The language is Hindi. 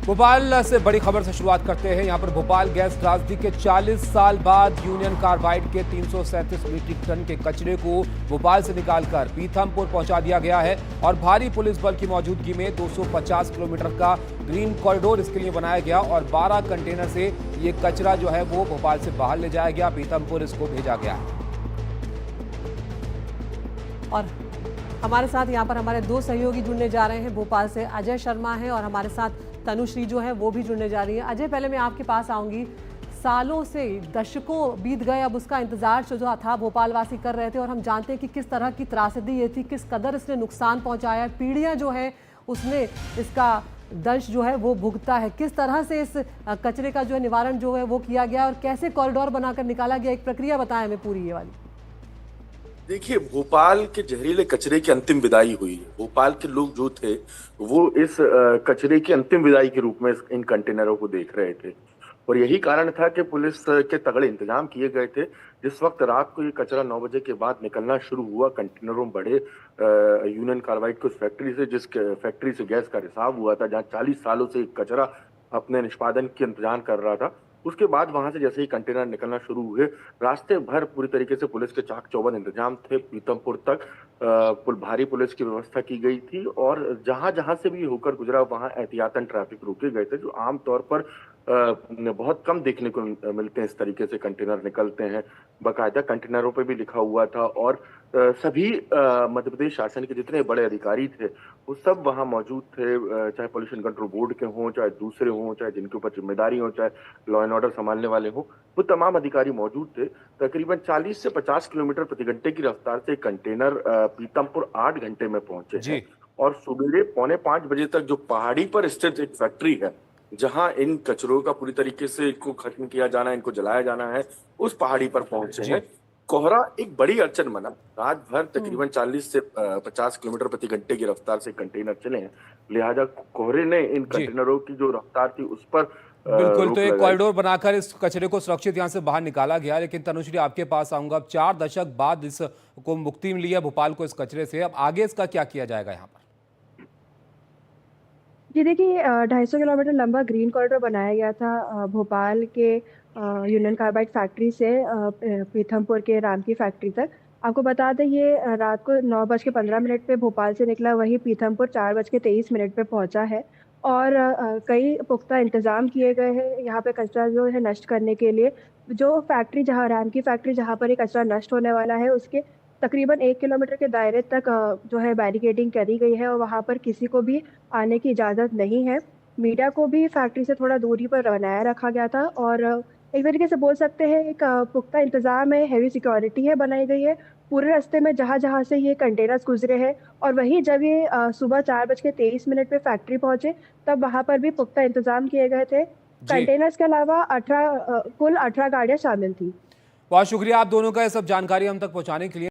भोपाल से बड़ी खबर से शुरुआत करते हैं। यहां पर भोपाल गैस त्रासदी के 40 साल बाद यूनियन कार्बाइड के 337 मीट्रिक टन के कचरे को भोपाल से निकालकर पीथमपुर पहुंचा दिया गया है और भारी पुलिस बल की मौजूदगी में 250 किलोमीटर का ग्रीन कॉरिडोर इसके लिए बनाया गया और 12 कंटेनर से ये कचरा जो है वो भोपाल से बाहर ले जाया गया, पीथमपुर इसको भेजा गया है। और हमारे साथ यहाँ पर हमारे दो सहयोगी जुड़ने जा रहे हैं। भोपाल से अजय शर्मा है और हमारे साथ तनुश्री जो है वो भी जुड़ने जा रही है। अजय, पहले मैं आपके पास आऊंगी। सालों से, दशकों बीत गए, अब उसका इंतजार जो था भोपाल वासी कर रहे थे और हम जानते हैं कि किस तरह की त्रासदी ये थी, किस कदर इसने नुकसान पहुंचाया, पीढ़ियां जो है उसने इसका दंश जो है वो भुगता है। किस तरह से इस कचरे का जो है निवारण जो है वो किया गया और कैसे कॉरिडोर बनाकर निकाला गया, एक प्रक्रिया बताएं हमें पूरी ये वाली। देखिए, भोपाल के जहरीले कचरे की अंतिम विदाई हुई है। भोपाल के लोग जो थे वो इस कचरे की अंतिम विदाई के रूप में इन कंटेनरों को देख रहे थे और यही कारण था कि पुलिस के तगड़े इंतजाम किए गए थे। जिस वक्त रात को ये कचरा 9 बजे के बाद निकलना शुरू हुआ, कंटेनरों बड़े यूनियन कार्बाइड की उस फैक्ट्री से, जिस फैक्ट्री से गैस का रिसाव हुआ था, जहाँ 40 सालों से कचरा अपने निष्पादन के इंतजाम कर रहा था, उसके बाद वहां से जैसे ही कंटेनर निकलना शुरू हुए, रास्ते भर पूरी तरीके से पुलिस के चाक चौबंद इंतजाम थे। पीथमपुर तक भारी पुलिस की व्यवस्था की गई थी और जहां जहां से भी होकर गुजरा वहां एहतियातन ट्रैफिक रोके गए थे, जो आमतौर पर बहुत कम देखने को मिलते हैं। इस तरीके से कंटेनर निकलते हैं, बाकायदा कंटेनरों पे भी लिखा हुआ था और सभी मध्य प्रदेश शासन के जितने बड़े अधिकारी थे वो सब वहां मौजूद थे, चाहे पोल्यूशन कंट्रोल बोर्ड के हों, चाहे दूसरे हों, चाहे जिनके ऊपर जिम्मेदारी हो, चाहे लॉ एंड ऑर्डर संभालने वाले हों, वो तमाम अधिकारी मौजूद थे। तकरीबन 40 से 50 किलोमीटर प्रति घंटे की रफ्तार से कंटेनर पीथमपुर 8 घंटे में पहुंचे हैं और सुबह 4:45 बजे तक जो पहाड़ी पर स्थित एक फैक्ट्री है जहां इन कचरों का पूरी तरीके से इनको खत्म किया जाना है, इनको जलाया जाना है, उस पहाड़ी पर पहुंचे हैं। कोहरा एक बड़ी अड़चन बना। रात भर तकरीबन 40 से 50 किलोमीटर प्रति घंटे की रफ्तार से कंटेनर चले हैं, लिहाजा कोहरे ने इन कंटेनरों की जो रफ्तार थी उस पर बिल्कुल। तो एक कॉरिडोर बनाकर इस कचरे को सुरक्षित यहाँ से बाहर निकाला गया। लेकिन तनुश्री, आपके पास आऊंगा। अब 4 दशक बाद इसको मुक्ति मिली है भोपाल को इस कचरे से, अब आगे इसका क्या किया जाएगा यहाँ पर? जी देखिए, 250 किलोमीटर लंबा ग्रीन कॉरिडोर बनाया गया था भोपाल के यूनियन कार्बाइड फैक्ट्री से पीथमपुर के राम की फैक्ट्री तक। आपको बता दें, ये रात को 9:15 पे भोपाल से निकला, वही पीथमपुर 4:23 पे पहुंचा है और कई पुख्ता इंतजाम किए गए हैं यहाँ पे कचरा जो है नष्ट करने के लिए। जो फैक्ट्री जहाँ राम की फैक्ट्री जहाँ पर ये कचरा नष्ट होने वाला है, उसके तकरीबन 1 किलोमीटर के दायरे तक जो है बैरिकेडिंग करी गई है और वहाँ पर किसी को भी आने की इजाज़त नहीं है। मीडिया को भी फैक्ट्री से थोड़ा दूरी पर बनाए रखा गया था और एक तरीके से बोल सकते हैं एक पुख्ता इंतज़ाम है, हैवी सिक्योरिटी है बनाई गई है पूरे रास्ते में जहाँ-जहाँ से ये कंटेनर्स गुजरे हैं। और वहीं जब ये सुबह 4:23 पे फैक्ट्री पहुँचे, तब वहाँ पर भी पुख्ता इंतज़ाम किए गए थे। कंटेनर्स के अलावा कुल 18 गाड़ियाँ शामिल थी। बहुत शुक्रिया आप दोनों का ये सब जानकारी हम तक पहुँचाने के लिए।